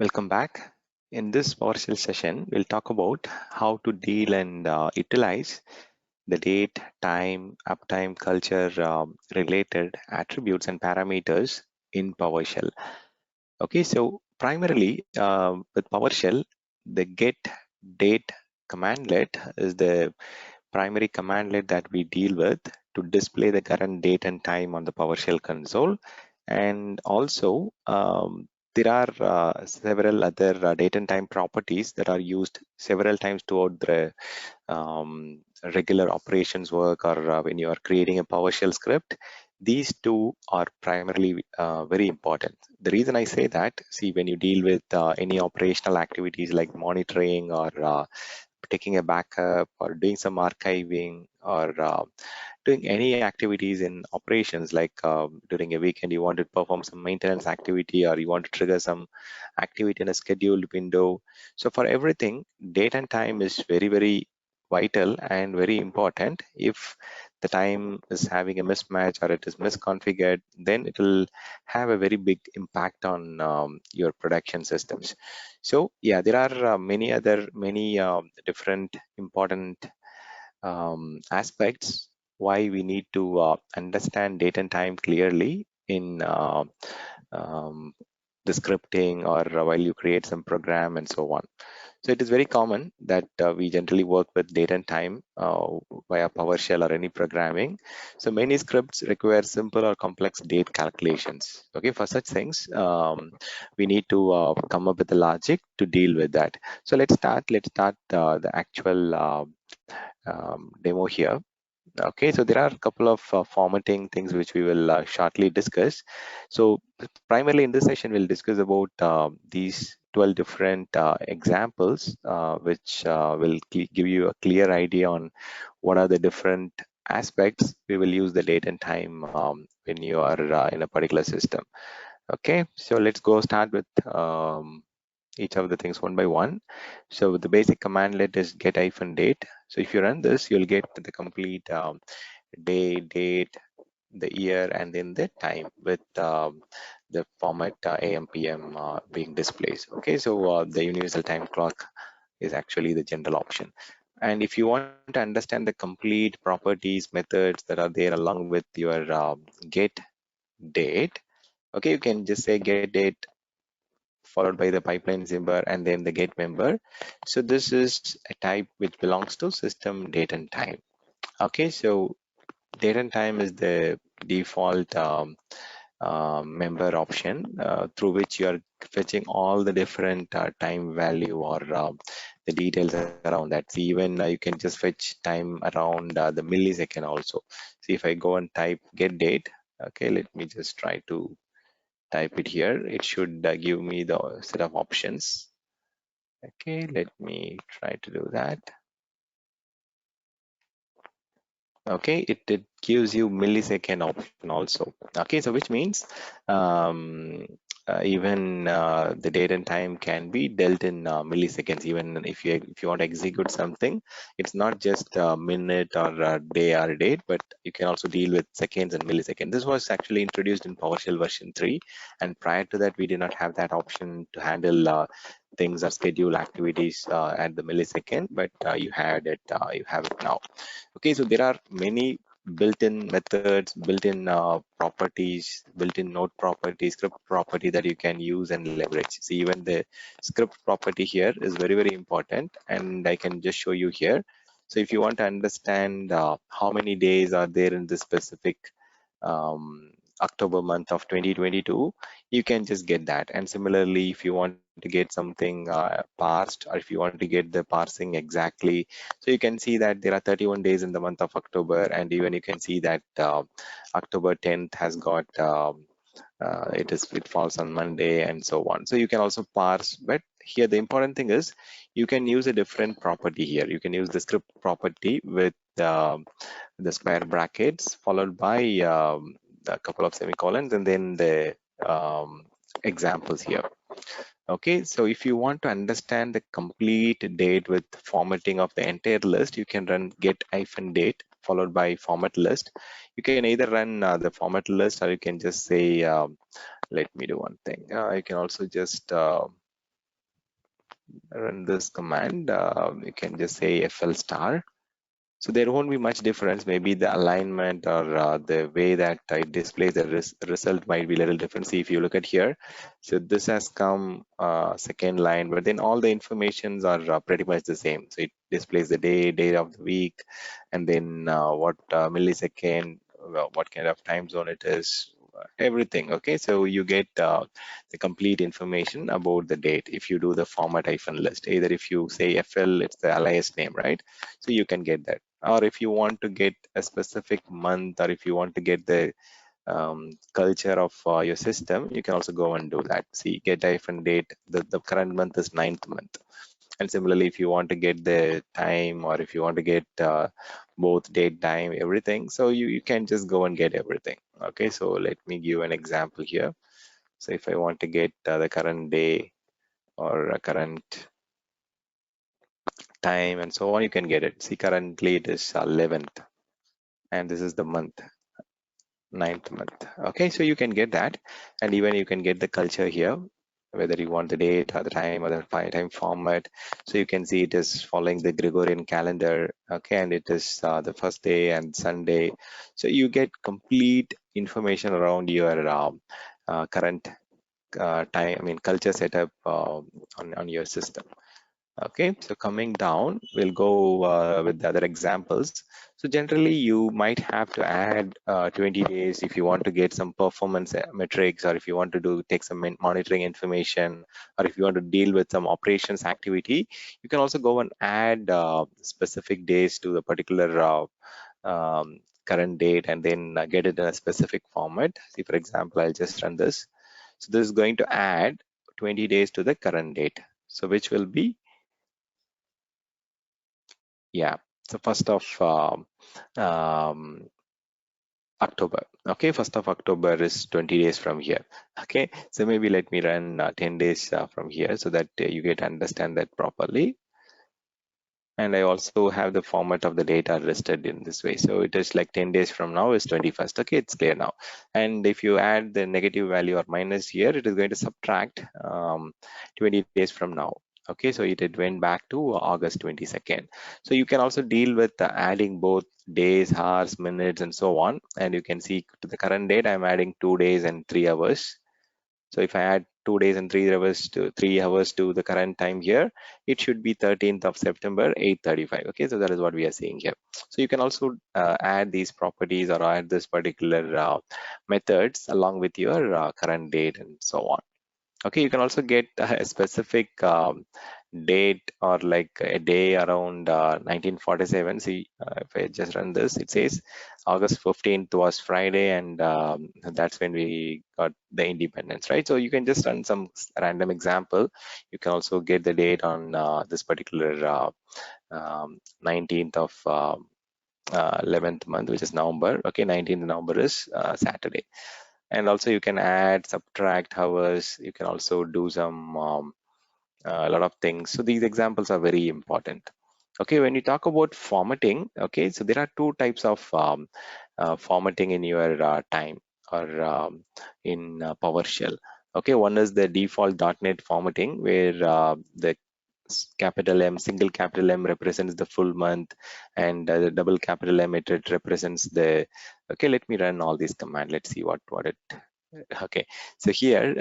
Welcome back. In this Powershell session, we'll talk about how to deal and utilize the date, time, uptime, culture related attributes and parameters in PowerShell. Okay, so primarily with PowerShell, the get date commandlet is the primary commandlet that we deal with to display the current date and time on the PowerShell console. And also, there are several other date and time properties that are used several times throughout the regular operations work or when you are creating a PowerShell script. These two are primarily very important. The reason I say that, see, when you deal with any operational activities like monitoring or taking a backup or doing some archiving or doing any activities in operations, like during a weekend you want to perform some maintenance activity or you want to trigger some activity in a scheduled window. So for everything, date and time is very vital and very important. If the time is having a mismatch or it is misconfigured, then it will have a very big impact on your production systems. So yeah, there are many different important aspects why we need to understand date and time clearly in um, the scripting or while you create some program and so on. So it is very common that we generally work with date and time via PowerShell or any programming. So many scripts require simple or complex date calculations. Okay, for such things, we need to come up with the logic to deal with that. So let's start. The actual demo here. Okay, so there are a couple of formatting things which we will shortly discuss. So primarily in this session, we'll discuss about these 12 different examples, which will give you a clear idea on what are the different aspects we will use the date and time when you are in a particular system. Okay, so let's go start with each of the things one by one. So the basic commandlet is get -date. So if you run this, you'll get the complete day, date, the year, and then the time with the format AM, PM being displayed. Okay, so the universal time clock is actually the general option. And if you want to understand the complete properties, methods that are there along with your get date, okay, you can just say get date followed by the pipeline member and then the get member. So this is a type which belongs to system date and time. Okay, so date and time is the default member option through which you are fetching all the different time value or the details around that. See, even you can just fetch time around the millisecond also. See, if I go and type get date, okay, let me just try to type it here. It should give me the set of options. Okay, let me try to do that. Okay, it gives you millisecond option also. Okay, so which means even the date and time can be dealt in milliseconds. Even if you want to execute something, it's not just a minute or a day or a date, but you can also deal with seconds and milliseconds. This was actually introduced in PowerShell version 3, and prior to that we did not have that option to handle things or schedule activities at the millisecond, but you have it now. Okay, so there are many built-in methods, built-in properties, built-in node property, script property that you can use and leverage. See, even the script property here is very important, and I can just show you here. So if you want to understand how many days are there in this specific October month of 2022, you can just get that. And similarly, if you want to get something parsed, or if you want to get the parsing exactly, so you can see that there are 31 days in the month of October, and even you can see that October 10th has got it falls on Monday and so on. So you can also parse, but here the important thing is you can use a different property here. You can use the script property with the square brackets followed by a couple of semicolons and then the examples here. Okay, so if you want to understand the complete date with formatting of the entire list, you can run get -date followed by format list. You can either run the format list, or you can just say let me do one thing. You can also just run this command, you can just say FL star. So there won't be much difference. Maybe the alignment or the way that it displays the result might be a little different. See, if you look at here, so this has come second line, but then all the informations are pretty much the same. So it displays the day of the week, and then what millisecond, what kind of time zone it is, everything. Okay, so you get the complete information about the date if you do the format hyphen list. Either if you say FL, it's the alias name, right? So you can get that. Or if you want to get a specific month, or if you want to get the culture of your system, you can also go and do that. See, get hyphen date, the current month is ninth month. And similarly, if you want to get the time, or if you want to get both date, time, everything, so you can just go and get everything. Okay, so let me give an example here. So if I want to get the current day or a current time and so on, you can get it. See, currently it is 11th, and this is the month, ninth month. Okay, so you can get that, and even you can get the culture here, whether you want the date or the time or the time format. So you can see it is following the Gregorian calendar. Okay, and it is the first day and Sunday. So you get complete information around your current time, I mean culture setup on your system. Okay, so coming down, we'll go with the other examples. So generally, you might have to add 20 days if you want to get some performance metrics, or if you want to do take some monitoring information, or if you want to deal with some operations activity. You can also go and add specific days to the particular current date, and then get it in a specific format. See, for example, I'll just run this. So this is going to add 20 days to the current date. So which will be, yeah, so first of October. Okay, first of October is 20 days from here. Okay, so maybe let me run 10 days from here so that you get to understand that properly. And I also have the format of the data listed in this way. So it is like 10 days from now is 21st. Okay, it's clear now. And if you add the negative value or minus here, it is going to subtract 20 days from now. Okay, so it went back to August 22nd. So you can also deal with adding both days, hours, minutes, and so on. And you can see to the current date, I'm adding 2 days and 3 hours. So if I add 2 days and 3 hours to the current time here, it should be 13th of September, 8:35. Okay, so that is what we are seeing here. So you can also add these properties or add this particular methods along with your current date and so on. Okay, you can also get a specific date or like a day around 1947. See, if I just run this, it says August 15th was Friday, and that's when we got the independence, right? So you can just run some random example. You can also get the date on this particular 19th of 11th month, which is November. Okay, 19th November is Saturday. And also you can add, subtract hours. You can also do some a lot of things. So these examples are very important. Okay, when you talk about formatting, okay, so there are two types of formatting in your time or in PowerShell. Okay, one is the default .NET formatting, where the capital M, single capital M represents the full month, and the double capital M, it represents the. Okay, let me run all these commands. Let's see what it. Okay, so here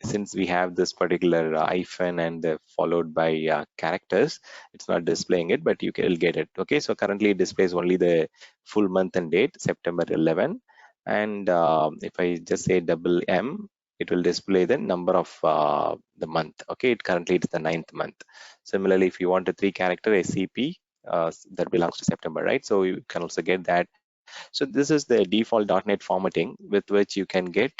since we have this particular hyphen and followed by characters, it's not displaying it, but you can get it. Okay, so currently it displays only the full month and date, September 11, and if I just say double M, it will display the number of the month. Okay, it currently it's the ninth month. Similarly, if you want a 3-character SCP, that belongs to September, right? So you can also get that. So this is the default .NET formatting with which you can get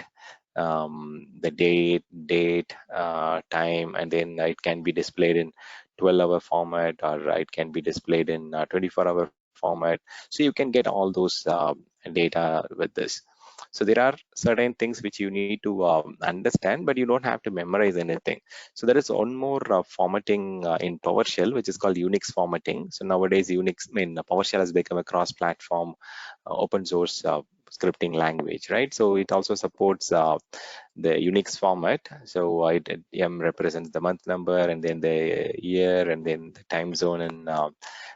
the date, time, and then it can be displayed in 12-hour format, or it can be displayed in 24-hour format. So you can get all those data with this. So there are certain things which you need to understand, but you don't have to memorize anything. So there is one more formatting in PowerShell, which is called Unix formatting. So nowadays Unix, I mean, PowerShell has become a cross-platform open source scripting language, right? So it also supports the Unix format. So M represents the month number, and then the year, and then the time zone and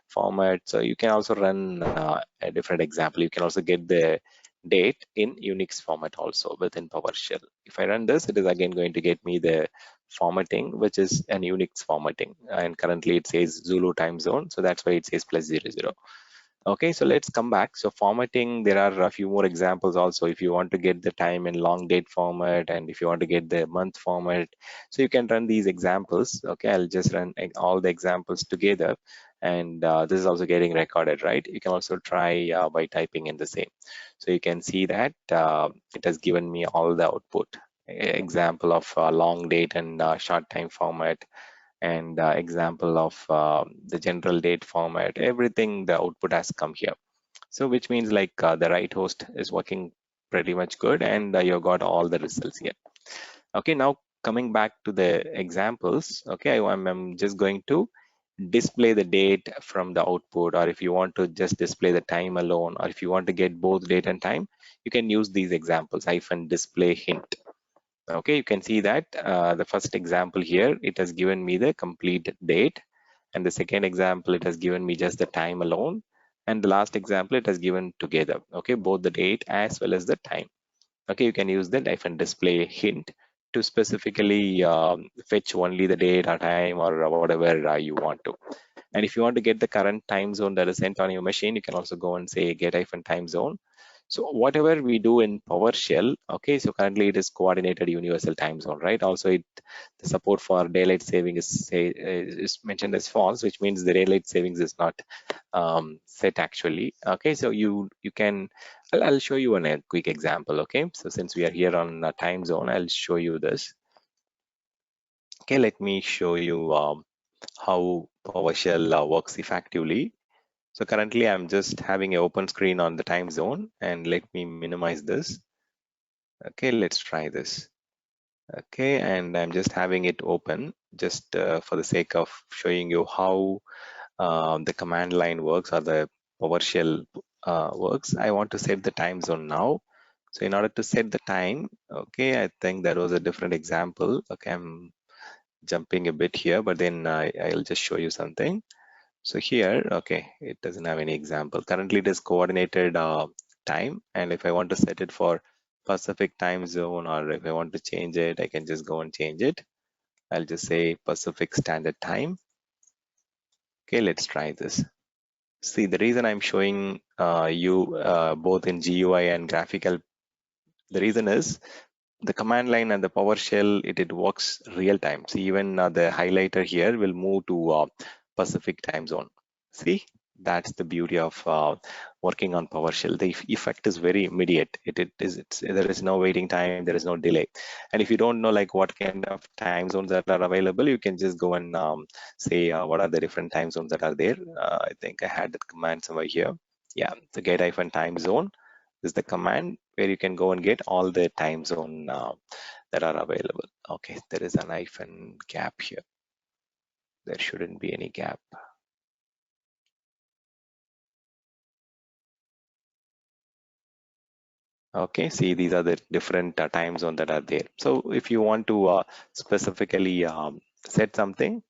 format. So you can also run a different example. You can also get the date in Unix format also within PowerShell. If I run this, it is again going to get me the formatting, which is an Unix formatting, and currently it says Zulu time zone, so that's why it says +00. Okay, so let's come back. So formatting, there are a few more examples also. If you want to get the time in long date format, and if you want to get the month format, so you can run these examples. Okay, I'll just run all the examples together, and this is also getting recorded, right? You can also try by typing in the same. So you can see that it has given me all the output. Example of long date and short time format, and example of the general date format. Everything, the output has come here. So which means like the right host is working pretty much good, and you got all the results here. Okay, now coming back to the examples. Okay, I'm just going to display the date from the output, or if you want to just display the time alone, or if you want to get both date and time, you can use these examples -display hint. Okay, you can see that the first example here, it has given me the complete date, and the second example, it has given me just the time alone, and the last example, it has given together. Okay, both the date as well as the time. Okay, you can use the -display hint to specifically fetch only the date or time or whatever you want to. And if you want to get the current time zone that is sent on your machine, you can also go and say get -time zone. So whatever we do in PowerShell, okay, so currently it is coordinated universal time zone, right? Also, the support for daylight saving is mentioned as false, which means the daylight savings is not set actually. Okay, so you can, I'll show you a quick example. Okay, so since we are here on time zone, I'll show you this. Okay, let me show you how PowerShell works effectively. So currently I'm just having an open screen on the time zone, and let me minimize this. Okay, let's try this. Okay, and I'm just having it open just for the sake of showing you how the command line works, or the PowerShell works. I want to set the time zone now. So in order to set the time, okay, I think that was a different example. Okay, I'm jumping a bit here, but then I'll just show you something. So here, okay, it doesn't have any example. Currently it is coordinated time, and if I want to set it for Pacific time zone, or if I want to change it, I can just go and change it. I'll just say Pacific Standard Time. Okay, let's try this. See, the reason I'm showing you both in GUI and graphical, the reason is the command line and the PowerShell, it works real time. See, even the highlighter here will move to Pacific time zone. See, that's the beauty of working on PowerShell. The effect is very immediate. There is no waiting time, there is no delay. And if you don't know like what kind of time zones that are available, you can just go and say what are the different time zones that are there. I think I had that command somewhere here. Yeah, the get-time zone is the command where you can go and get all the time zone that are available. Okay, there is an hyphen gap here. There shouldn't be any gap. Okay, see, these are the different time zone that are there. So if you want to specifically set something,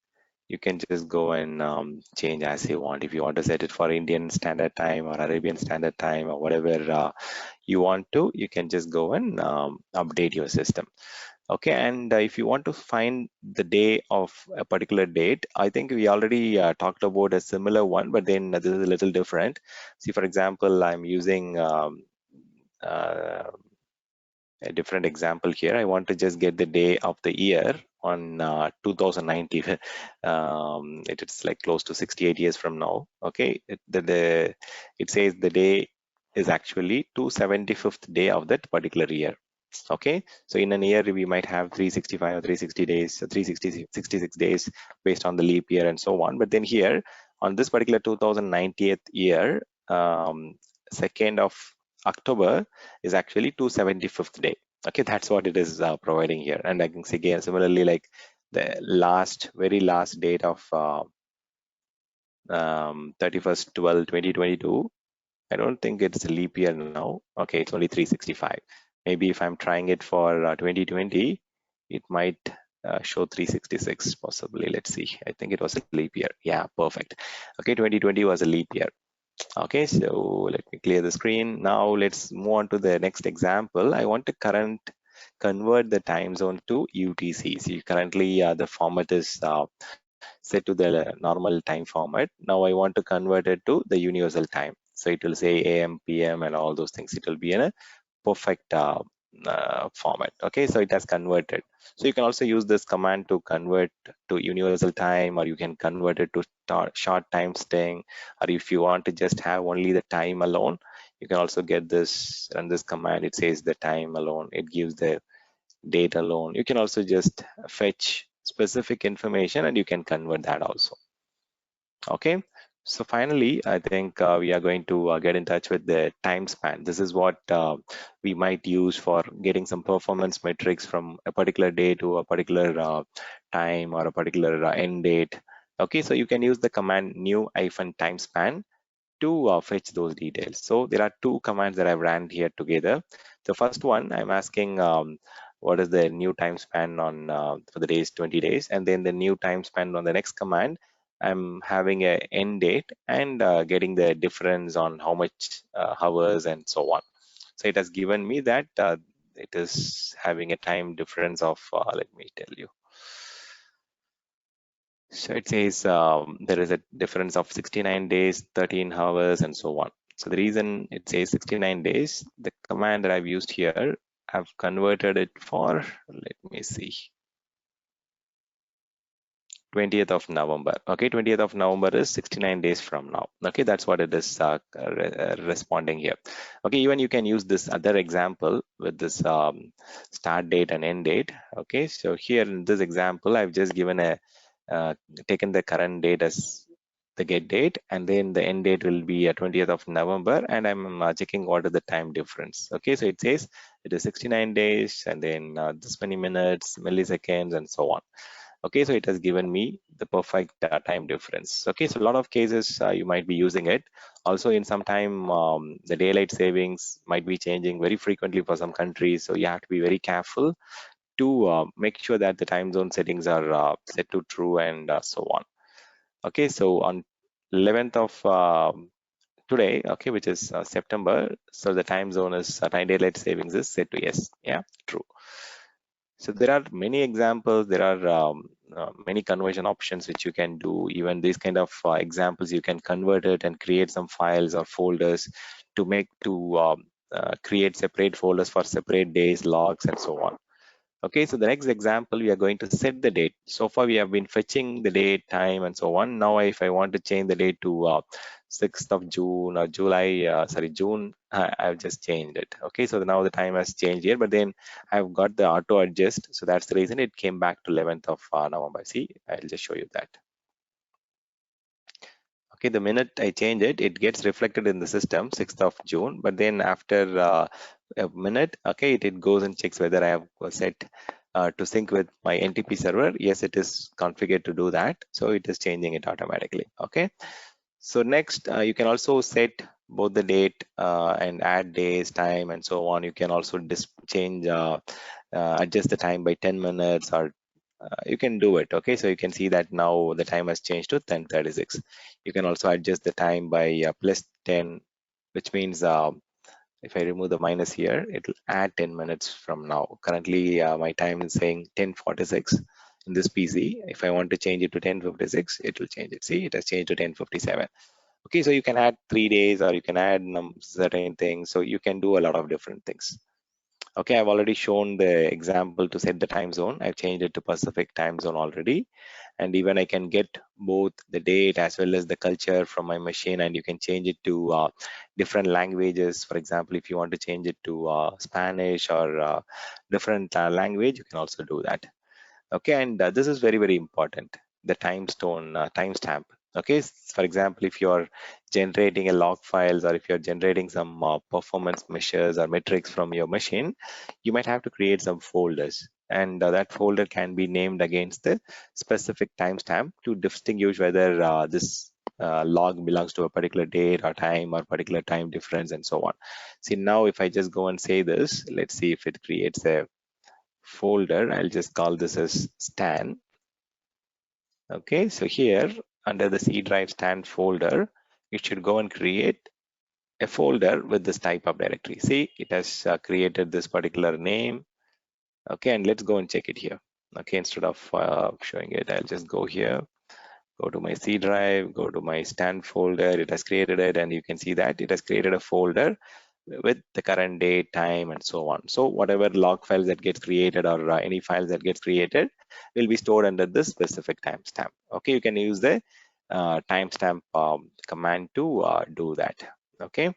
you can just go and change as you want. If you want to set it for Indian Standard Time or Arabian Standard Time or whatever you want to, you can just go and update your system. Okay, and if you want to find the day of a particular date, I think we already talked about a similar one, but then this is a little different. See, for example, I'm using uh, a different example here. I want to just get the day of the year on 2019. It's like close to 68 years from now. Okay, it says the day is actually 275th day of that particular year. Okay, so in an year we might have 365 or 360 days, 360, 66 days based on the leap year and so on. But then here on this particular 2090th year, 2nd of October is actually 275th day. Okay, that's what it is providing here. And I can say again, similarly, like the very last date of 31st 12 2022, I don't think it's a leap year now. Okay, it's only 365. Maybe if I'm trying it for 2020, it might show 366 possibly. Let's see. I think it was a leap year. Yeah, perfect. Okay, 2020 was a leap year. Okay, so let me clear the screen. Now let's move on to the next example. I want to convert the time zone to UTC. See, currently the format is set to the normal time format. Now I want to convert it to the universal time. So it will say AM, PM, and all those things. It will be in a perfect format. Okay, so it has converted. So you can also use this command to convert to universal time, or you can convert it to short time staying, or if you want to just have only the time alone, you can also get this, run this command. It says the time alone, it gives the date alone. You can also just fetch specific information and you can convert that also. Okay, so finally, I think we are going to get in touch with the time span. This is what we might use for getting some performance metrics from a particular day to a particular time or a particular end date. Okay, so you can use the command new-time span to fetch those details. So there are two commands that I've ran here together. The first one, I'm asking what is the new time span on for the days 20 days, and then the new time span on the next command, I'm having a end date and getting the difference on how much hours and so on. So it has given me that it is having a time difference of, let me tell you. So it says there is a difference of 69 days, 13 hours, and so on. So the reason it says 69 days, the command that I've used here, I've converted it for, let me see, 20th of November. Okay, 20th of November is 69 days from now. Okay, that's what it is responding here. Okay, even you can use this other example with this start date and end date. Okay, so here in this example, I've just given a taken the current date as the get date, and then the end date will be 20th of November, and I'm checking what is the time difference. Okay, so it says it is 69 days and then this many minutes, milliseconds, and so on. Okay, so it has given me the perfect time difference. Okay, so a lot of cases you might be using it. Also in some time, the daylight savings might be changing very frequently for some countries, so you have to be very careful to make sure that the time zone settings are set to true and so on. Okay, so on 11th of today, okay, which is September, so the time zone is time daylight savings is set to yes. Yeah, true. So there are many examples. There are many conversion options which you can do. Even these kind of examples, you can convert it and create some files or folders to create separate folders for separate days, logs, and so on. Okay, so the next example, we are going to set the date. So far, we have been fetching the date, time, and so on. Now, if I want to change the date to 6th of June or June, I've just changed it. Okay, so now the time has changed here, but then I've got the auto adjust. So that's the reason it came back to 11th of November. See, I'll just show you that. Okay, the minute I change it, it gets reflected in the system, 6th of June. But then after a minute, okay, it goes and checks whether I have set to sync with my NTP server. Yes, it is configured to do that. So it is changing it automatically. Okay. So next, you can also set both the date and add days, time, and so on. You can also adjust the time by 10 minutes or you can do it. Okay, so you can see that now the time has changed to 10:36. You can also adjust the time by plus 10, which means if I remove the minus here, it will add 10 minutes from now. Currently, my time is saying 10:46 in this PC. If I want to change it to 10:56, it will change it. See, it has changed to 10:57. Okay, so you can add 3 days or you can add certain things. So you can do a lot of different things. Okay, I've already shown the example to set the time zone. I've changed it to Pacific time zone already. And even I can get both the date as well as the culture from my machine, and you can change it to different languages. For example, if you want to change it to Spanish or different language, you can also do that. Okay, and this is very, very important, the timestamp. Okay, for example, if you're generating a log files or if you're generating some performance measures or metrics from your machine, you might have to create some folders, and that folder can be named against the specific timestamp to distinguish whether this log belongs to a particular date or time or particular time difference and so on. See, now if I just go and say this, let's see if it creates a folder. I'll just call this as stan. Okay, so here under the C drive stan folder, it should go and create a folder with this type of directory. See, it has created this particular name. Okay, and let's go and check it here. Okay, instead of showing it, I'll just go here, go to my C drive, go to my stan folder. It has created it, and you can see that it has created a folder with the current date, time, and so on. So whatever log files that gets created or any files that gets created will be stored under this specific timestamp. Okay, you can use the timestamp command to do that. Okay,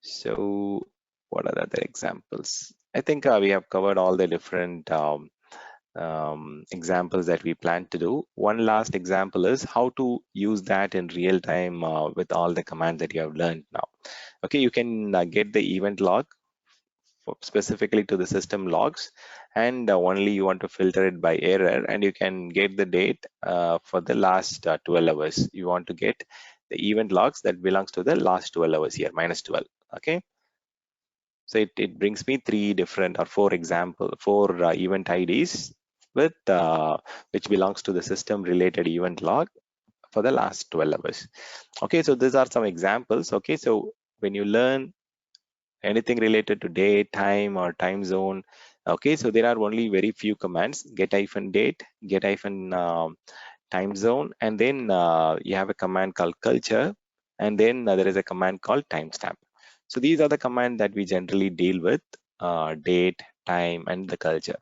so what are the other examples? I think we have covered all the different examples that we plan to do. One last example is how to use that in real time with all the commands that you have learned now. Okay, you can get the event log specifically to the system logs, and only you want to filter it by error, and you can get the date for the last 12 hours. You want to get the event logs that belongs to the last 12 hours here, minus 12. Okay, so it brings me four event IDs with which belongs to the system related event log for the last 12 hours. Okay, so these are some examples. Okay, so when you learn anything related to date, time, or time zone, okay, so there are only very few commands: get-date, get- time zone, and then you have a command called culture, and then there is a command called timestamp. So these are the commands that we generally deal with: date, time, and the culture.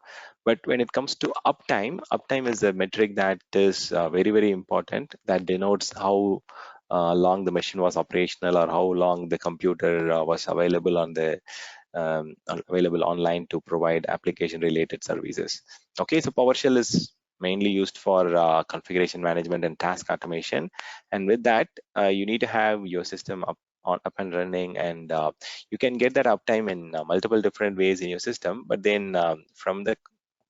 But when it comes to uptime is a metric that is very important, that denotes how long the machine was operational, or how long the computer was available on the available online to provide application related services. Okay, so PowerShell is mainly used for configuration management and task automation, and with that you need to have your system up and running, and you can get that uptime in multiple different ways in your system. But then from the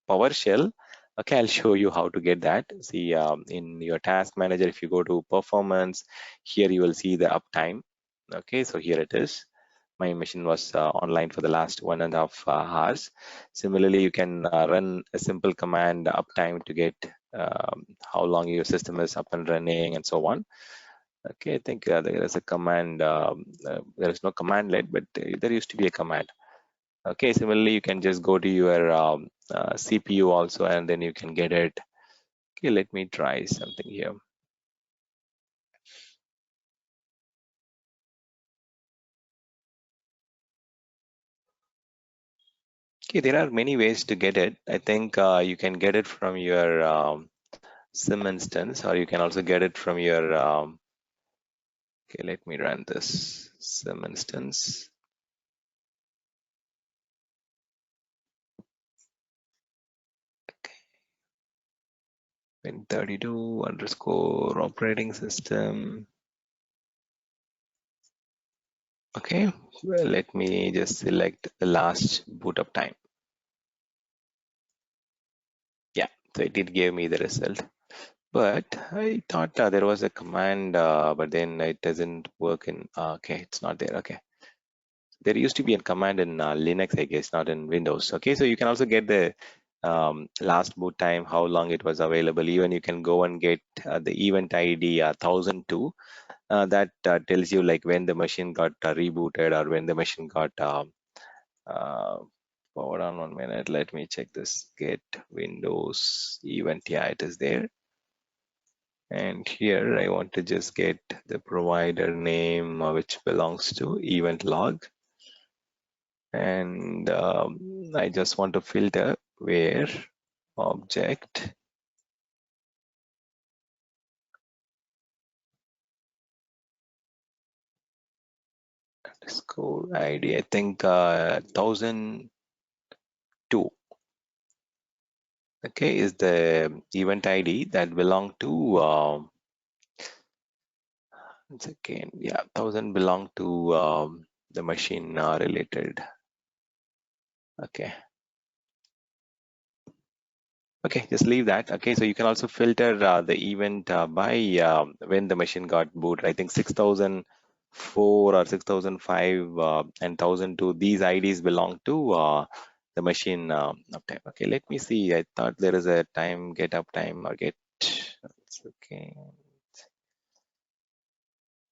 PowerShell, okay, I'll show you how to get that. See, in your task manager, if you go to performance, here you will see the uptime. Okay, so here it is. My machine was online for the last 1.5 hours. Similarly, you can run a simple command uptime to get how long your system is up and running and so on. Okay, I think there is a command. There is no command let, but there used to be a command. Okay, similarly, you can just go to your CPU also, and then you can get it. Okay, let me try something here. Okay, there are many ways to get it. I think you can get it from your sim instance, or you can also get it from your okay, let me run this sim instance. Okay, Win32 underscore operating system. Okay, well, let me just select the last boot up time. Yeah, so it did give me the result. But I thought there was a command, but then it doesn't work in, okay, it's not there. Okay. There used to be a command in Linux, I guess, not in Windows. Okay, so you can also get the last boot time, how long it was available. Even you can go and get the event ID 1002. That tells you like when the machine got rebooted, or when the machine got uh, hold on 1 minute. Let me check this. Get Windows event. Yeah, it is there. And here I want to just get the provider name which belongs to event log. And I just want to filter where object underscore ID. I think 1002. Okay, is the event ID that belong to once again, yeah, 1000 belong to the machine related. Okay. Okay, just leave that. Okay, so you can also filter the event by when the machine got booted. I think 6004 or 6005 and 1002, these IDs belong to the machine uptime. Okay, let me see. I thought there is a time, get uptime or get. It's okay.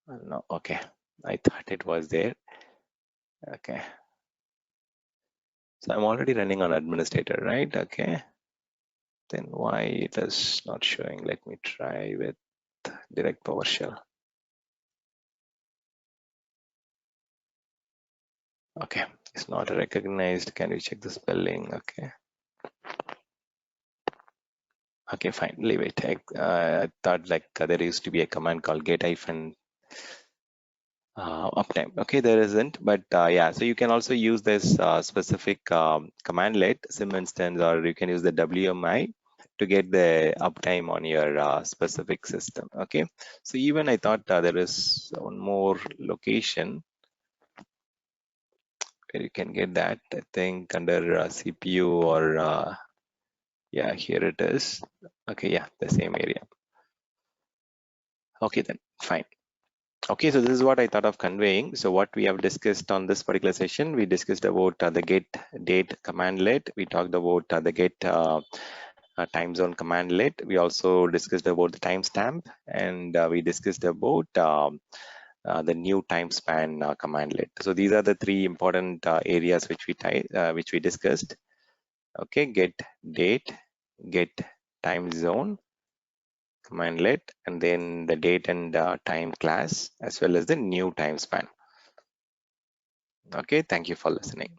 No, okay. I thought it was there. Okay. So I'm already running on administrator, right? Okay. Then why it is not showing? Let me try with direct PowerShell. Okay, it's not recognized. Can you check the spelling? Okay. Okay, fine. Leave it. I thought like there used to be a command called get hyphen uptime. Okay, there isn't, but yeah. So you can also use this specific commandlet sim instance, or you can use the WMI to get the uptime on your specific system. Okay. So even I thought there is one more location where you can get that. I think under CPU or yeah, here it is. Okay, yeah, the same area. Okay, then fine. Okay, so this is what I thought of conveying. So what we have discussed on this particular session, we discussed about the get date commandlet. We talked about the get time zone commandlet. We also discussed about the timestamp, and we discussed about the new time span commandlet. So these are the three important areas which we discussed. Okay, get date, get time zone commandlet, and then the date and time class, as well as the new time span. Okay, thank you for listening.